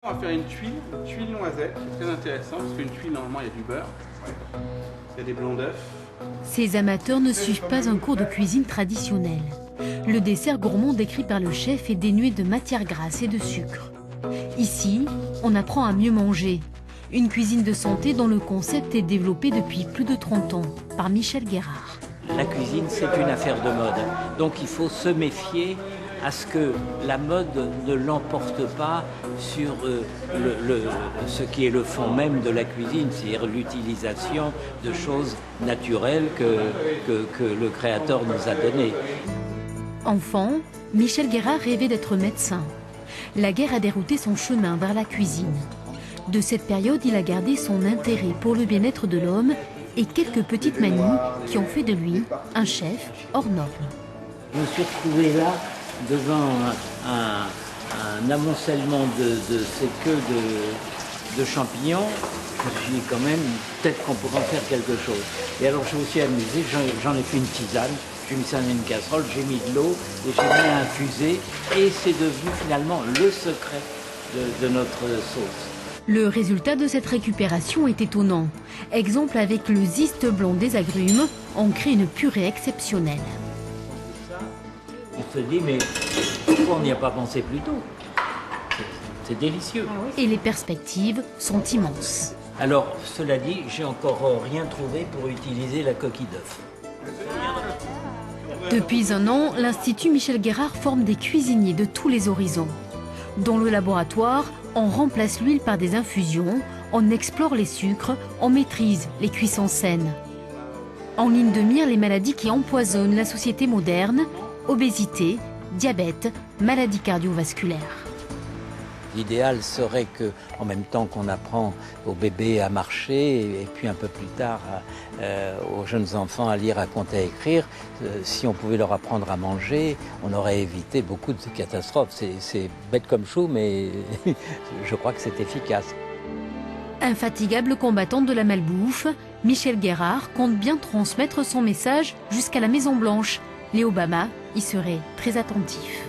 On va faire une tuile noisette, c'est très intéressant parce qu'une tuile normalement il y a du beurre, il y a des blancs d'œufs. Ces amateurs ne suivent pas un cours de cuisine traditionnel. Le dessert gourmand décrit par le chef est dénué de matières grasses et de sucre. Ici, on apprend à mieux manger. Une cuisine de santé dont le concept est développé depuis plus de 30 ans par Michel Guérard. La cuisine, c'est une affaire de mode. Donc il faut se méfier à ce que la mode ne l'emporte pas sur ce qui est le fond même de la cuisine, c'est-à-dire l'utilisation de choses naturelles que le Créateur nous a données. Enfant, Michel Guérard rêvait d'être médecin. La guerre a dérouté son chemin vers la cuisine. De cette période, il a gardé son intérêt pour le bien-être de l'homme et quelques petites manies qui ont fait de lui un chef hors norme. Je me suis retrouvé là devant un amoncellement de ces queues de champignons. Je me suis dit quand même, peut-être qu'on pourrait en faire quelque chose. Et alors je me suis amusé, j'en ai fait une tisane, j'ai mis ça dans une casserole, j'ai mis de l'eau et j'ai mis à infuser. Et c'est devenu finalement le secret de notre sauce. Le résultat de cette récupération est étonnant. Exemple avec le zeste blanc des agrumes, on crée une purée exceptionnelle. On se dit, mais pourquoi on n'y a pas pensé plus tôt? C'est délicieux. Et les perspectives sont immenses. Alors, cela dit, j'ai encore rien trouvé pour utiliser la coquille d'œuf. Depuis un an, l'Institut Michel Guérard forme des cuisiniers de tous les horizons. Dans le laboratoire, on remplace l'huile par des infusions, on explore les sucres, on maîtrise les cuissons saines. En ligne de mire, les maladies qui empoisonnent la société moderne, obésité, diabète, maladies cardiovasculaires. L'idéal serait que, en même temps qu'on apprend aux bébés à marcher et puis un peu plus tard aux jeunes enfants à lire, à compter, à écrire, si on pouvait leur apprendre à manger, on aurait évité beaucoup de catastrophes. C'est bête comme chou, mais je crois que c'est efficace. Infatigable combattant de la malbouffe, Michel Guérard compte bien transmettre son message jusqu'à la Maison Blanche. Les Obama y seraient très attentifs.